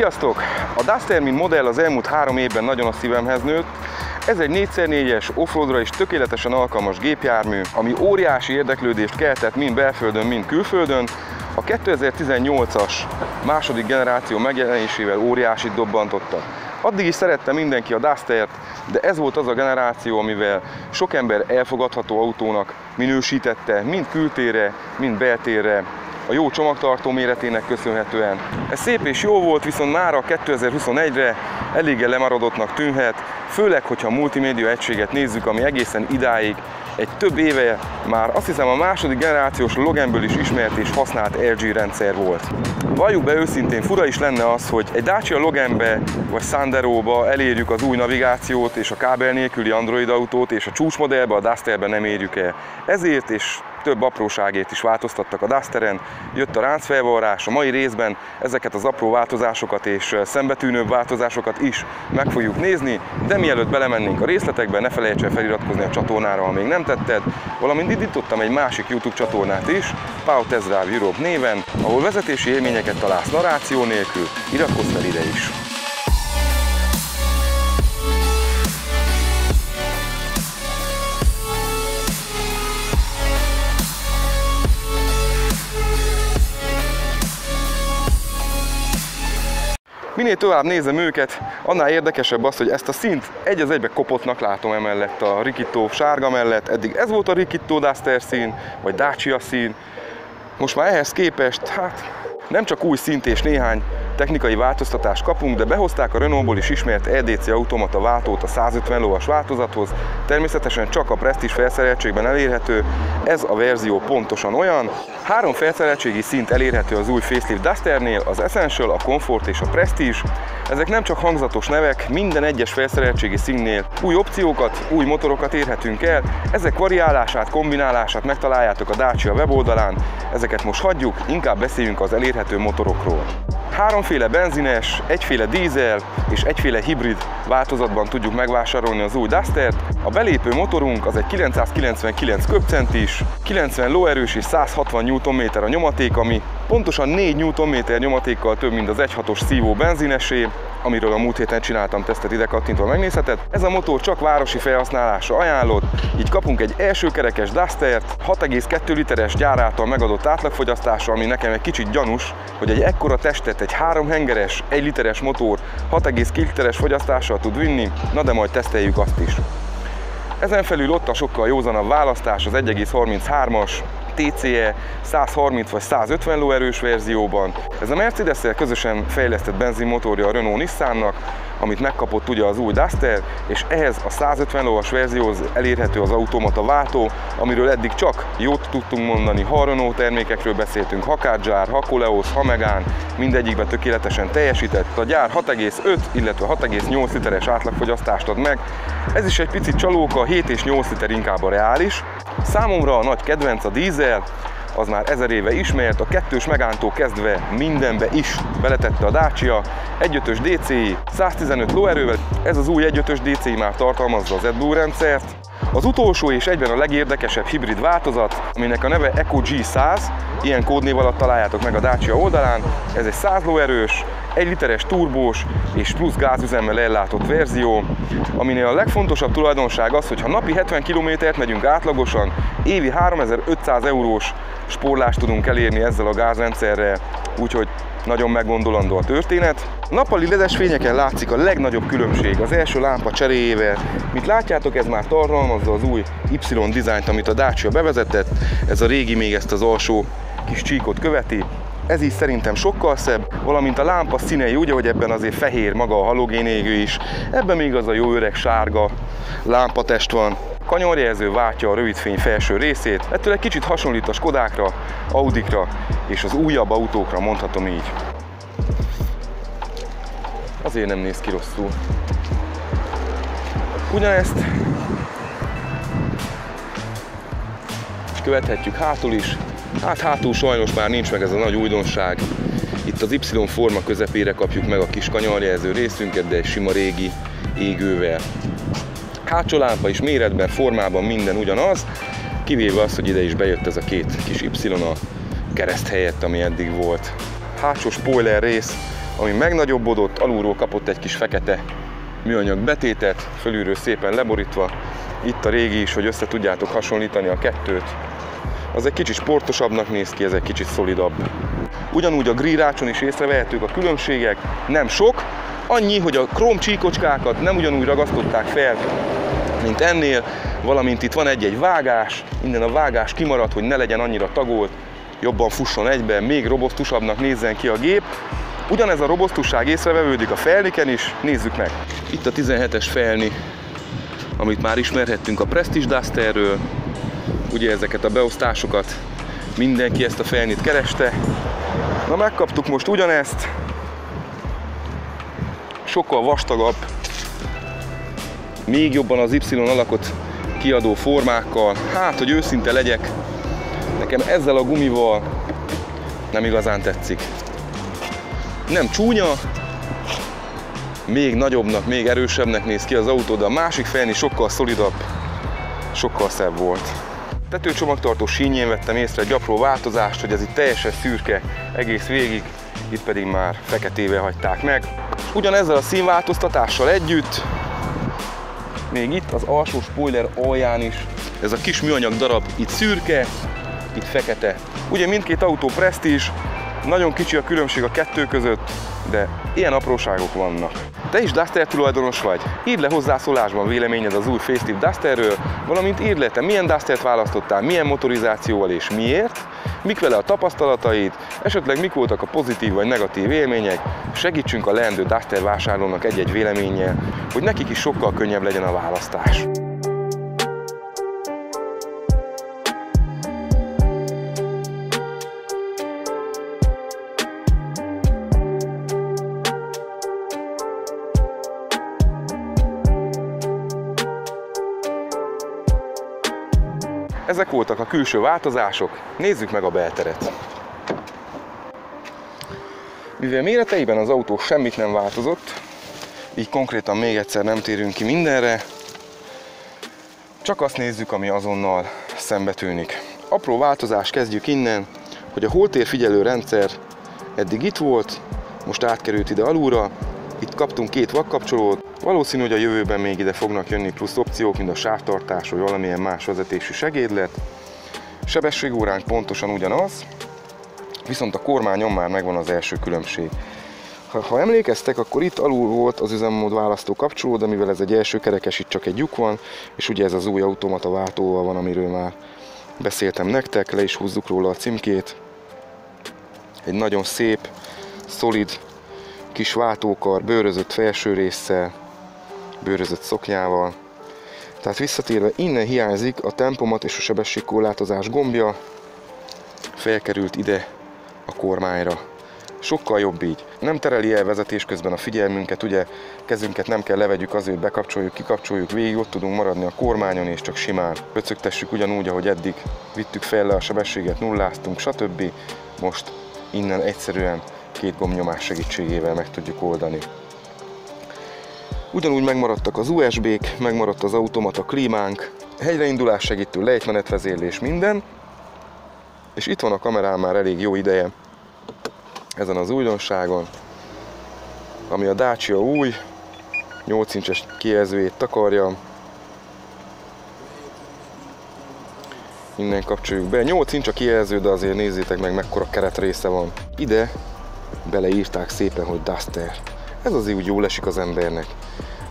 Sziasztok! A Duster mint modell az elmúlt 3 évben nagyon a szívemhez nőtt. Ez egy 4x4-es offroadra is tökéletesen alkalmas gépjármű, ami óriási érdeklődést keltett mind belföldön, mind külföldön. A 2018-as második generáció megjelenésével óriásit dobbantotta. Addig is szerette mindenki a Dustert, de ez volt az a generáció, amivel sok ember elfogadható autónak minősítette, mind kültérre, mind beltérre, a jó csomagtartó méretének köszönhetően. Ez szép és jó volt, viszont mára 2021-re eléggé lemaradottnak tűnhet, főleg, hogyha a multimédia egységet nézzük, ami egészen idáig egy több éve már azt hiszem a második generációs Loganből is ismert és használt LG rendszer volt. Valljuk be őszintén, fura is lenne az, hogy egy Dacia Loganbe vagy Sanderoba elérjük az új navigációt és a kábel nélküli Android autót, és a csúcsmodellbe, a Dusterben nem érjük el. Ezért és több apróságét is változtattak a Dusteren, jött a ráncfelvarrás, a mai részben ezeket az apró változásokat és szembetűnőbb változásokat is meg fogjuk nézni, de mielőtt belemennénk a részletekbe, ne felejts el feliratkozni a csatornára, ha még nem tetted, valamint indítottam egy másik YouTube csatornát is, Pau Test Drive Europe néven, ahol vezetési élményeket találsz narráció nélkül, iratkozz fel ide is! Minél tovább nézem őket, annál érdekesebb az, hogy ezt a színt egy az egybe kopottnak látom emellett a Rikitto sárga mellett. Eddig ez volt a Rikitto Duster szín, vagy Dacia szín. Most már ehhez képest, hát nem csak új színt és néhány technikai változtatást kapunk, de behozták a Renaultból is ismert EDC automata váltót a 150 lovas változathoz. Természetesen csak a Prestige felszereltségben elérhető, ez a verzió pontosan olyan. 3 felszereltségi szint elérhető az új facelift Dusternél, az Essential, a Comfort és a Prestige. Ezek nem csak hangzatos nevek, minden egyes felszereltségi színnél új opciókat, új motorokat érhetünk el. Ezek variálását, kombinálását megtaláljátok a Dacia weboldalán. Ezeket most hagyjuk, inkább beszéljünk az elérhető motorokról. 3 benzines, 1 dízel és 1 hibrid változatban tudjuk megvásárolni az új Dustert. A belépő motorunk az egy 999 köbcentis, 90 lóerős és 160 Nm a nyomaték, ami pontosan 4 Nm nyomatékkal több, mint az 1.6-os szívó benzinesé, amiről a múlt héten csináltam tesztet, ide kattintva megnézheted. Ez a motor csak városi felhasználásra ajánlott, így kapunk egy elsőkerekes Dustert, 6,2 literes gyár által megadott átlagfogyasztásra, ami nekem egy kicsit gyanús, hogy egy ekkora testet egy 3 hengeres, 1 literes motor 6,2 literes fogyasztással tud vinni, na de majd teszteljük azt is. Ezen felül ott a sokkal józanabb választás az 1,33-as TCE 130 vagy 150 lóerős verzióban. Ez a Mercedes-szel közösen fejlesztett benzinmotorja a Renault Nissannak, amit megkapott ugye az új Duster, és ehhez a 150 lovas verzióhoz elérhető az automata váltó, amiről eddig csak jót tudtunk mondani. Ha a Renault termékekről beszéltünk, ha Kadjar, ha Koleos, ha Megane, mindegyikben tökéletesen teljesített. A gyár 6,5, illetve 6,8 literes átlagfogyasztást ad meg. Ez is egy picit csalóka, 7 és 8 liter inkább a reális. Számomra a nagy kedvenc a dízel, az már 1000 éve ismert, a 2-s Megane-tól kezdve mindenbe is beletette a Dacia. 1.5-ös DCI 115 lóerővel, ez az új 1.5-ös DCI már tartalmazza az AdBlue rendszert. Az utolsó és egyben a legérdekesebb hibrid változat, aminek a neve Eco G100, ilyen kódnév alatt találjátok meg a Dacia oldalán. Ez egy 100 lóerős, 1 literes turbós és plusz gázüzemmel ellátott verzió, aminél a legfontosabb tulajdonság az, hogy ha napi 70 km-t megyünk átlagosan, évi 3500 eurós spórlást tudunk elérni ezzel a gázrendszerrel, úgyhogy nagyon meggondolandó a történet. A nappali ledes fényeken látszik a legnagyobb különbség az első lámpa cseréjével. Mint látjátok, ez már tartalmazza az új Y dizájnt, amit a Dacia bevezetett. Ez a régi még ezt az alsó kis csíkot követi. Ez is szerintem sokkal szebb, valamint a lámpa színei, ugye, hogy ebben azért fehér maga a halogénégő is, ebben még az a jó öreg sárga lámpatest van. Kanyarjelző váltja a rövidfény felső részét, ettől egy kicsit hasonlít a Skodákra, Audikra és az újabb autókra, mondhatom így. Azért nem néz ki rosszul. Ugyanezt követhetjük hátul is. Hát hátul sajnos már nincs meg ez a nagy újdonság. Itt az Y forma közepére kapjuk meg a kis kanyarjelző részünket, de egy sima régi égővel. Hátsó lámpa is méretben, formában minden ugyanaz, kivéve az, hogy ide is bejött ez a 2 kis Y a kereszt helyett, ami eddig volt. Hátsó spoiler rész, ami megnagyobbodott, alulról kapott egy kis fekete műanyag betétet, fölülről szépen leborítva. Itt a régi is, hogy össze tudjátok hasonlítani a kettőt. Az egy kicsit sportosabbnak néz ki, ez egy kicsit szolidabb. Ugyanúgy a grillácson is észrevehetők a különbségek, nem sok, annyi, hogy a króm csíkocskákat nem ugyanúgy ragasztották fel, mint ennél, valamint itt van egy-egy vágás, innen a vágás kimaradt, hogy ne legyen annyira tagolt, jobban fusson egyben, még robosztusabbnak nézzen ki a gép. Ugyanez a robosztusság észrevevődik a felniken is, nézzük meg. Itt a 17-es felni, amit már ismerhettünk a Prestige Dusterről. Ugye ezeket a beosztásokat, mindenki ezt a felnit kereste. Na megkaptuk most ugyanezt, sokkal vastagabb, még jobban az Y alakot kiadó formákkal. Hát, hogy őszinte legyek, nekem ezzel a gumival nem igazán tetszik. Nem csúnya, még nagyobbnak, még erősebbnek néz ki az autó, de a másik felni sokkal szolidabb, sokkal szebb volt. Tetőcsomagtartó sínjén vettem észre egy apró változást, hogy ez itt teljesen szürke egész végig, itt pedig már feketével hagyták meg. Ugyanezzel a színváltoztatással együtt, még itt az alsó spoiler alján is, ez a kis műanyag darab itt szürke, itt fekete. Ugye mindkét autó Prestige, nagyon kicsi a különbség a kettő között, de ilyen apróságok vannak. Te is Duster tulajdonos vagy? Írd le hozzászólásban véleményed az új facelift Dusterről, valamint írd le, te milyen Dustert választottál, milyen motorizációval és miért, mik vele a tapasztalataid, esetleg mik voltak a pozitív vagy negatív élmények, segítsünk a leendő Duster vásárlónak egy-egy véleménnyel, hogy nekik is sokkal könnyebb legyen a választás. Ezek voltak a külső változások, nézzük meg a belteret. Mivel méreteiben az autó semmit nem változott, így konkrétan még egyszer nem térünk ki mindenre, csak azt nézzük, ami azonnal szembetűnik. Apró változás, kezdjük innen, hogy a holtérfigyelő rendszer eddig itt volt, most átkerült ide alulra, itt kaptunk két vakkapcsolót. Valószínű, hogy a jövőben még ide fognak jönni plusz opciók, mint a sávtartás, vagy valamilyen más vezetésű segédlet. Sebességóránk pontosan ugyanaz, viszont a kormányon már megvan az első különbség. Ha emlékeztek, akkor itt alul volt az üzemmód választó kapcsoló, de mivel ez egy első kerekes, itt csak egy lyuk van, és ugye ez az új automata váltóval van, amiről már beszéltem nektek, le is húzzuk róla a címkét. Egy nagyon szép, szolid kis váltókar, bőrözött felső résszel, bőrözött szoknyával. Tehát visszatérve, innen hiányzik a tempomat és a sebességkorlátozás gombja, felkerült ide a kormányra. Sokkal jobb így. Nem tereli el vezetés közben a figyelmünket, ugye kezünket nem kell levegyük azért, hogy bekapcsoljuk, kikapcsoljuk, végig ott tudunk maradni a kormányon és csak simán pöcögtessük ugyanúgy, ahogy eddig vittük fel le a sebességet, nulláztunk, stb. Most innen egyszerűen két gombnyomás segítségével meg tudjuk oldani. Ugyanúgy megmaradtak az USB-k, megmaradt az automata klímánk, hegyreindulás segítő, lejtmenetvezérlés, minden. És itt van a kamerám már elég jó ideje ezen az újdonságon, ami a Dacia új 8 incses kijelzőjét takarja. Innen kapcsoljuk be. 8 inch a kijelző, de azért nézzétek meg, mekkora keretrésze van. Ide beleírták szépen, hogy Duster. Ez azért úgy jól esik az embernek.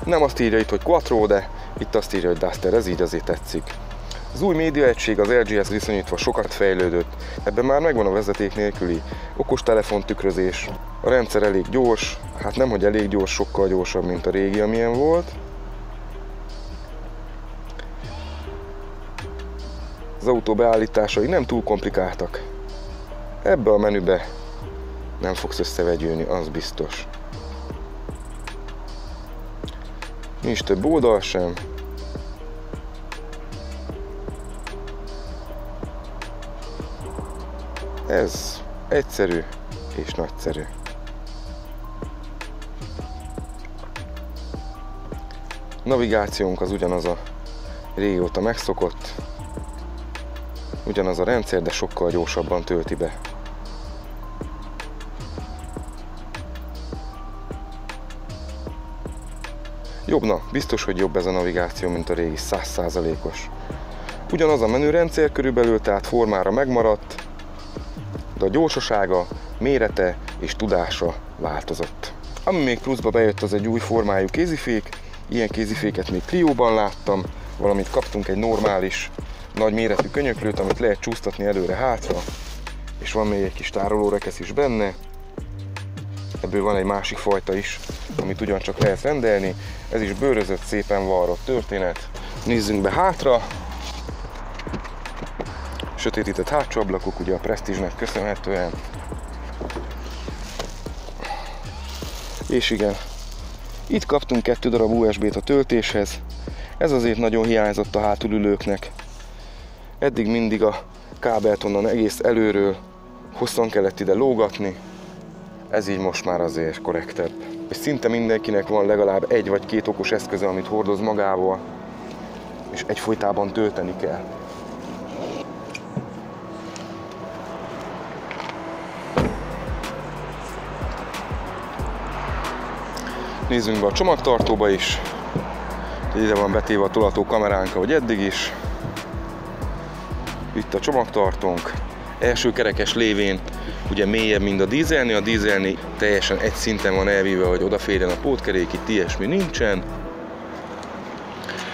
Nem azt írja itt, hogy Quattro, de itt azt írja, hogy Duster, ez így azért tetszik. Az új médiaegység az LG-hez viszonyítva sokat fejlődött. Ebben már megvan a vezeték nélküli okostelefon tükrözés. A rendszer elég gyors, hát nem hogy elég gyors, sokkal gyorsabb, mint a régi, amilyen volt. Az autó beállításai nem túl komplikáltak. Ebbe a menübe nem fogsz összevegyülni, az biztos. Nincs több oldal sem. Ez egyszerű és nagyszerű. Navigációnk az ugyanaz a régóta megszokott. Ugyanaz a rendszer, de sokkal gyorsabban tölti be. Jobbna, biztos, hogy jobb ez a navigáció, mint a régi 100%-os. Ugyanaz a menürendszer körülbelül, tehát formára megmaradt, de a gyorsasága, mérete és tudása változott. Ami még pluszba bejött, az egy új formájú kézifék. Ilyen kéziféket még Clióban láttam, valamint kaptunk egy normális, nagy méretű könyöklőt, amit lehet csúsztatni előre-hátra, és van még egy kis tárolórekesz is benne. Ebből van egy másik fajta is, amit ugyancsak lehet rendelni. Ez is bőrözött, szépen varrott történet. Nézzünk be hátra. Sötétített hátsó ablakok, ugye a Prestige-nek köszönhetően. És igen, itt kaptunk 2 darab USB-t a töltéshez. Ez azért nagyon hiányzott a hátulülőknek. Eddig mindig a kábelt onnan egész előről hosszan kellett ide lógatni. Ez így most már azért korrektebb. És szinte mindenkinek van legalább 1 vagy 2 okos eszköze, amit hordoz magával, és egyfolytában tölteni kell. Nézzünk be a csomagtartóba is. Ide van betéve a tolató kameránk, ahogy eddig is. Itt a csomagtartónk. Első kerekes lévén ugye mélyebb, mint a dízelnél. A dízelnél teljesen egy szinten van elvíve, hogy odaférjen a pótkerék, itt ilyesmi nincsen.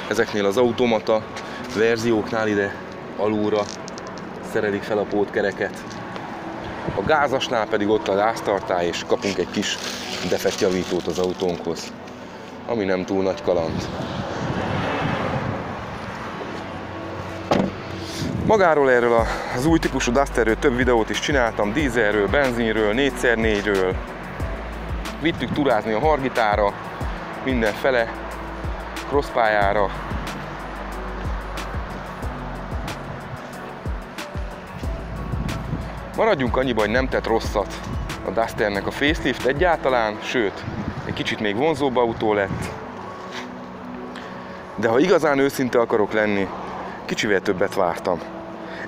Ezeknél az automata verzióknál ide alulra szerelik fel a pótkereket. A gázasnál pedig ott a gáztartály, és kapunk egy kis defektjavítót az autónkhoz, ami nem túl nagy kaland. Magáról erről az új típusú Dusterről több videót is csináltam, dízelről, benzinről, 4x4-ről. Vittük turázni a Hargitára, mindenfele, crosspályára. Maradjunk annyiba, hogy nem tett rosszat a Dusternek a facelift egyáltalán, sőt, egy kicsit még vonzóbb autó lett. De ha igazán őszinte akarok lenni, kicsivel többet vártam.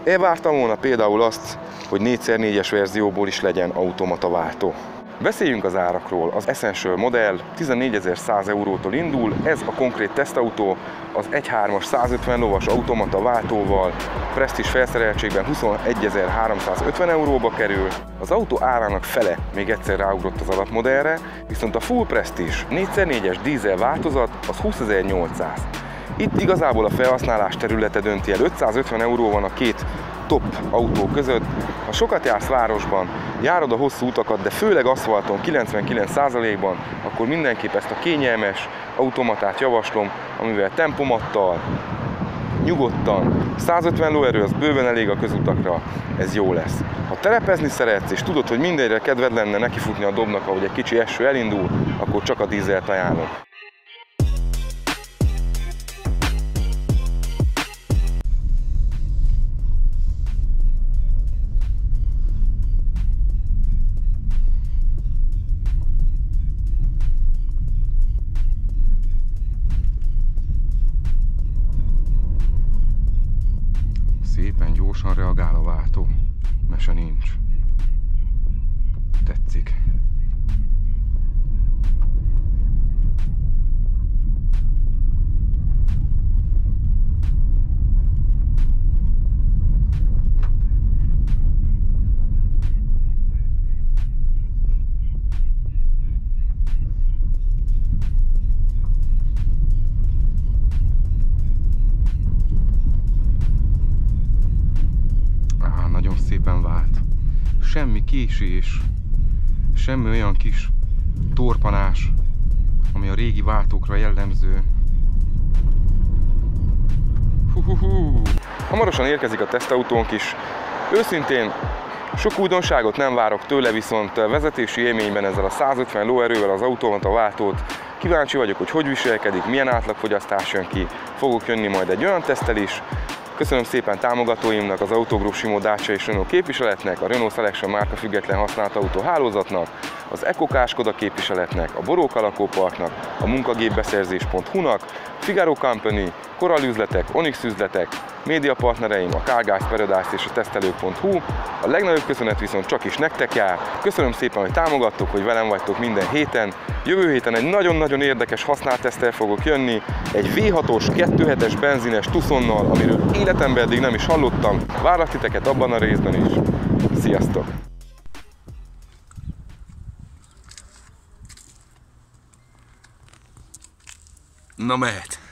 Elvártam volna például azt, hogy 4x4-es verzióból is legyen automata váltó. Beszéljünk az árakról. Az Essential modell 14.100 eurótól indul, ez a konkrét tesztautó, az 1.3-as 150 lovas automata váltóval, Prestige felszereltségben 21.350 euróba kerül. Az autó árának fele még egyszer ráugrott az alapmodellre, viszont a Full Prestige 4x4-es dízel változat az 20.800. Itt igazából a felhasználás területe dönti el, 550 euró van a két top autó között. Ha sokat jársz városban, járod a hosszú utakat, de főleg aszfalton 99%-ban, akkor mindenképp ezt a kényelmes automatát javaslom, amivel tempomattal, nyugodtan, 150 lóerő, az bőven elég a közutakra, ez jó lesz. Ha terepezni szeretsz, és tudod, hogy mindenre kedved lenne nekifutni a dobnak, ahogy egy kicsi eső elindul, akkor csak a dízelt ajánlom. Szépen gyorsan reagál a váltó, mese nincs. Tetszik. Nagyon szépen vált. Semmi késés, semmi olyan kis torpanás, ami a régi váltókra jellemző. Hamarosan érkezik a tesztautónk is. Őszintén sok újdonságot nem várok tőle, viszont vezetési élményben ezzel a 150 lóerővel az automata váltót kíváncsi vagyok, hogy viselkedik, milyen átlagfogyasztás jön ki. Fogok jönni majd egy olyan teszttel is, Köszönöm szépen támogatóimnak, az Autogroup Simó Dacia és Renault képviseletnek, a Renault Selection márka független használt autó hálózatnak, az EcoCar Skoda képviseletnek, a Boróka Lakóparknak, a munkagépbeszerzés.hu-nak, Figaro Company, Coral üzletek, Onyx üzletek, médiapartnereim, a Carguys Paradise és a Tesztelők.hu. A legnagyobb köszönet viszont csak is nektek jár. Köszönöm szépen, hogy támogattok, hogy velem vagytok minden héten. Jövő héten egy nagyon-nagyon érdekes használteszttel fogok jönni, egy V6-os, 2.7-es benzines Tucsonnal, amiről életemben eddig nem is hallottam. Várlak titeket abban a részben is. Sziasztok! Na mehet!